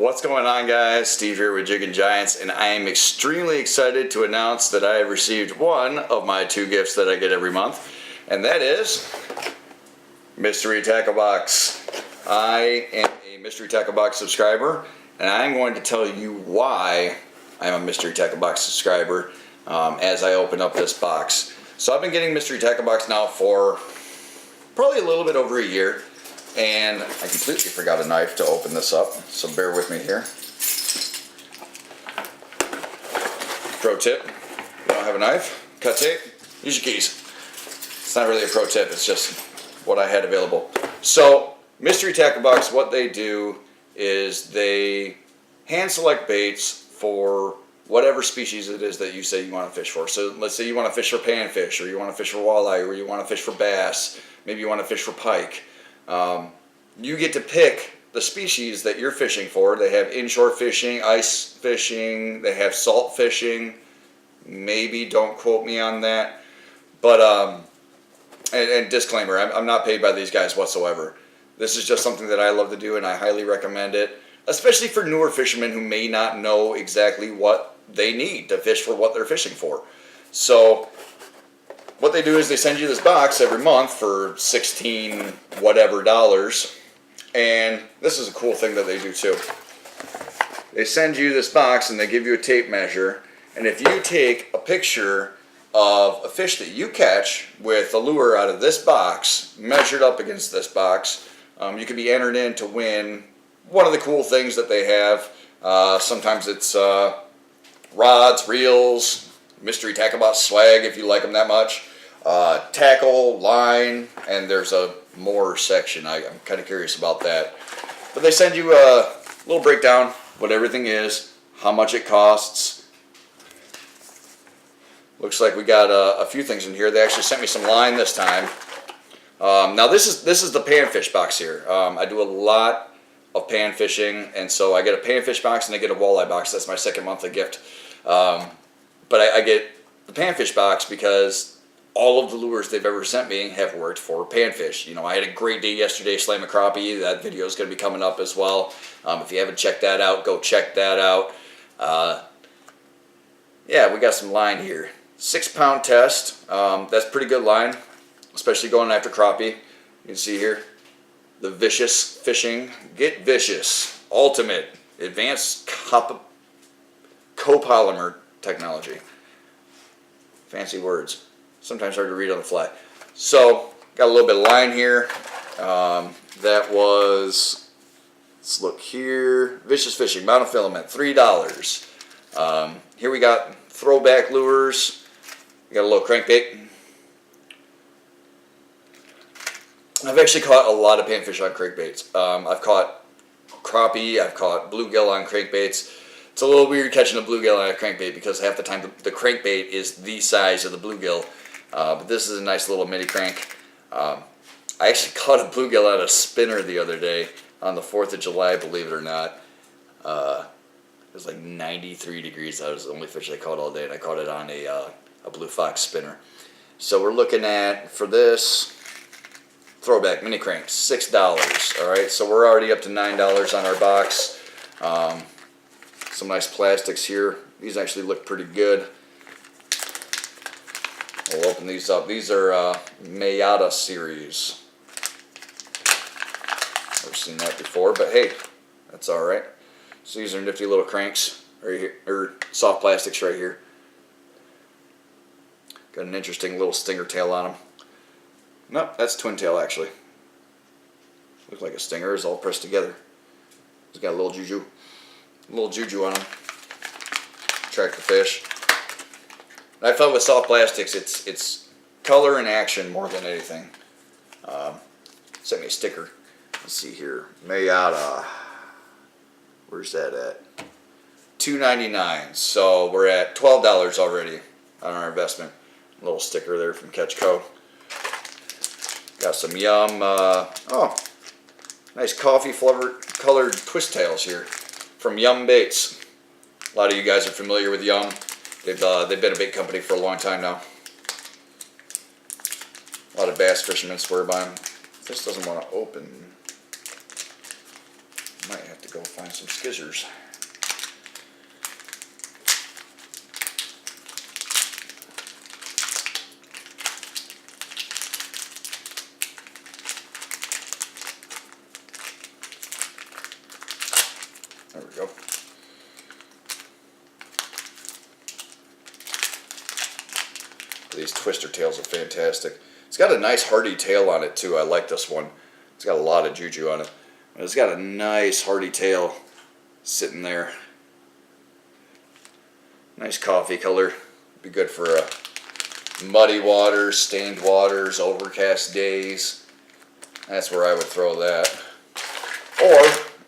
What's going on, guys? Steve here with Jiggin Giants, and I am extremely excited to announce that I have received one of my 2 gifts that I get every month, and that is Mystery Tackle Box. I am a Mystery Tackle Box subscriber, and I'm going to tell you why I'm a Mystery Tackle Box subscriber as I open up this box. So I've been getting Mystery Tackle Box now for probably a little bit over a year. And I completely forgot a knife to open this up, so bear with me here. Pro tip, you don't have a knife, cut tape, use your keys. It's not really a pro tip, it's just what I had available. So, Mystery Tackle Box, what they do is they hand select baits for whatever species it is that you say you want to fish for. So let's say you want to fish for panfish, or you want to fish for walleye, or you want to fish for bass, maybe you want to fish for pike. You get to pick the species that you're fishing for. They have inshore fishing, ice fishing, they have salt fishing. Maybe, don't quote me on that. But, and disclaimer, I'm not paid by these guys whatsoever. This is just something that I love to do, and I highly recommend it, especially for newer fishermen who may not know exactly what they need to fish for what they're fishing for. So what they do is they send you this box every month for $16 whatever dollars, and this is a cool thing that they do too. They send you this box and they give you a tape measure, and if you take a picture of a fish that you catch with a lure out of this box, measured up against this box, you can be entered in to win one of the cool things that they have. Sometimes it's rods, reels, Mystery Tackle Box swag if you like them that much. Tackle, line, and there's a more section. I'm kind of curious about that. But they send you a little breakdown, what everything is, how much it costs. Looks like we got a few things in here. They actually sent me some line this time. Now this is the panfish box here. I do a lot of pan fishing, and so I get a panfish box and I get a walleye box. That's my second monthly gift. But I get the panfish box because all of the lures they've ever sent me have worked for panfish. You know, I had a great day yesterday slamming crappie. That video is going to be coming up as well. If you haven't checked that out, go check that out. Yeah, we got some line here. 6-pound test. That's pretty good line, especially going after crappie. You can see here the Vicious Fishing. Get Vicious Ultimate Advanced Copolymer Technology. Fancy words. Sometimes hard to read on the fly. So, got a little bit of line here. That was, let's look here, Vicious Fishing, monofilament, $3. Here we got throwback lures. We got a little crankbait. I've actually caught a lot of panfish on crankbaits. I've caught crappie, I've caught bluegill on crankbaits. It's a little weird catching a bluegill on a crankbait because half the time the crankbait is the size of the bluegill. But this is a nice little mini crank. I actually caught a bluegill on a spinner the other day on the 4th of July, believe it or not. It was like 93 degrees. That was the only fish I caught all day, and I caught it on a blue fox spinner. So we're looking at, for this throwback mini crank, $6. Alright, so we're already up to $9 on our box. Some nice plastics here. These actually look pretty good. We'll open these up. These are Mayada series. Never seen that before, but hey, that's alright. So these are nifty little cranks right here, or soft plastics right here. Got an interesting little stinger tail on them. Nope, that's twin tail actually. Looks like a stinger. It's all pressed together. It's got a little juju on them. Attract the fish. I found with soft plastics, it's color and action more than anything. Sent me a sticker. Let's see here, Mayada. Where's that at? $2.99. So we're at $12 already on our investment. A little sticker there from Catch Co. Got some Yum. Oh, nice coffee colored twist tails here from Yum Baits. A lot of you guys are familiar with Yum. They've been a big company for a long time now. A lot of bass fishermen swear by them. This doesn't want to open. Might have to go find some skizzers. There we go. These twister tails are fantastic. It's got a nice hardy tail on it too. I like this one. It's got a lot of juju on it. But it's got a nice hardy tail sitting there. Nice coffee color. Be good for muddy waters, stained waters, overcast days. That's where I would throw that. Or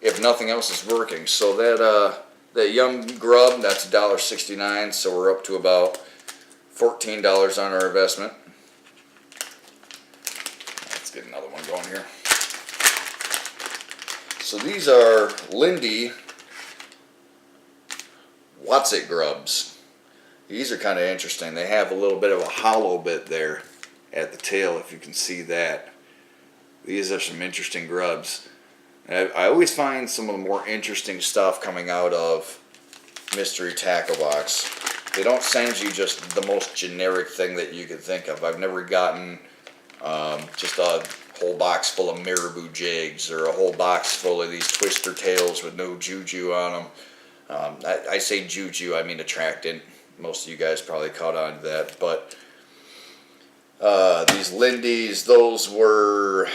if nothing else is working. So that young grub, that's $1.69. So we're up to about $14 on our investment. Let's get another one going here. So these are Lindy Whatsit grubs. These are kind of interesting. They have a little bit of a hollow bit there at the tail, if you can see that. These are some interesting grubs. I always find some of the more interesting stuff coming out of Mystery Tackle Box. They don't send you just the most generic thing that you could think of. I've never gotten just a whole box full of marabou jigs or a whole box full of these twister tails with no juju on them. I say juju, I mean attractant. Most of you guys probably caught on to that. But these Lindy's, those were,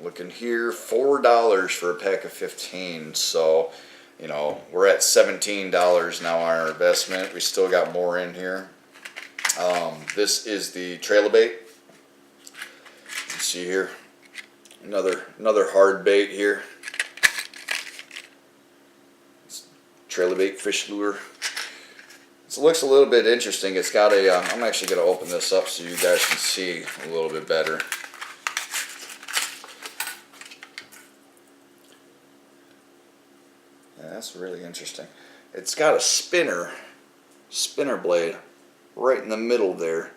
looking here, $4 for a pack of 15. So, you know, we're at $17 now on our investment. We still got more in here. This is the trailer bait. You can see here, another hard bait here. It's trailer bait fish lure. So it looks a little bit interesting. It's got a, I'm actually going to open this up so you guys can see a little bit better. Yeah, that's really interesting. It's got a spinner blade right in the middle there,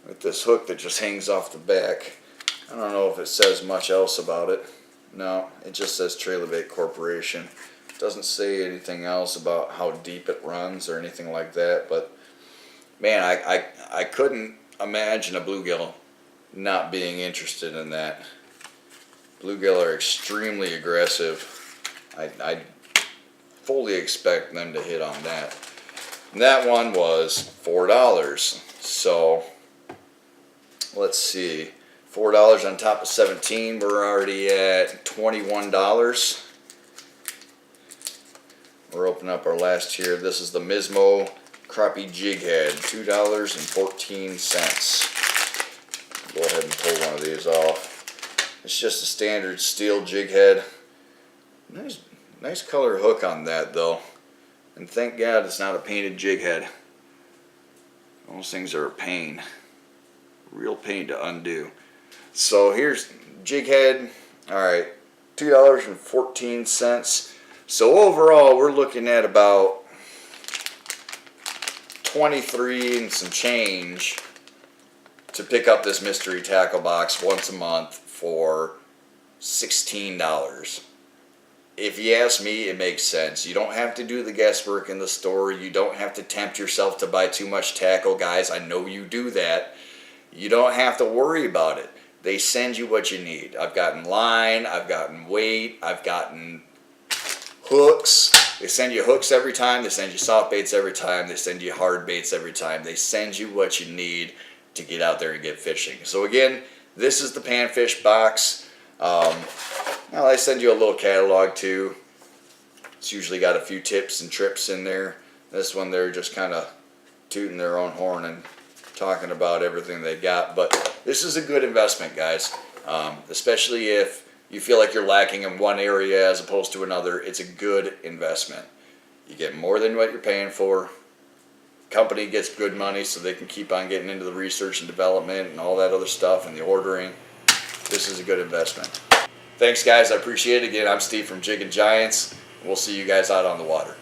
with this hook that just hangs off the back. I don't know if it says much else about it. No, it just says Trailer Bait Corporation. It doesn't say anything else about how deep it runs or anything like that. But man, I couldn't imagine a bluegill not being interested in that. Bluegill are extremely aggressive. I fully expect them to hit on that. And that one was $4. So let's see, $4 on top of 17. We're already at $21. We're opening up our last here. This is the Mismo Crappie Jig Head, $2.14. Go ahead and pull one of these off. It's just a standard steel jig head. Nice color hook on that though. And thank God it's not a painted jig head. Those things are a pain. Real pain to undo. So here's jig head. Alright, $2.14. So overall we're looking at about 23 and some change to pick up this mystery tackle box once a month for $16. If you ask me, it makes sense. You don't have to do the guesswork in the store. You don't have to tempt yourself to buy too much tackle, guys. I know you do that. You don't have to worry about it. They send you what you need. I've gotten line, I've gotten weight, I've gotten hooks. They send you hooks every time. They send you soft baits every time. They send you hard baits every time. They send you what you need to get out there and get fishing. So again, this is the Panfish box. Well, I send you a little catalog too. It's usually got a few tips and trips in there. This one they're just kind of tooting their own horn and talking about everything they got. But this is a good investment, guys. Especially if you feel like you're lacking in one area as opposed to another. It's a good investment. You get more than what you're paying for. Company gets good money so they can keep on getting into the research and development and all that other stuff and the ordering. This is a good investment. Thanks guys, I appreciate it. Again, I'm Steve from Jiggin Giants. We'll see you guys out on the water.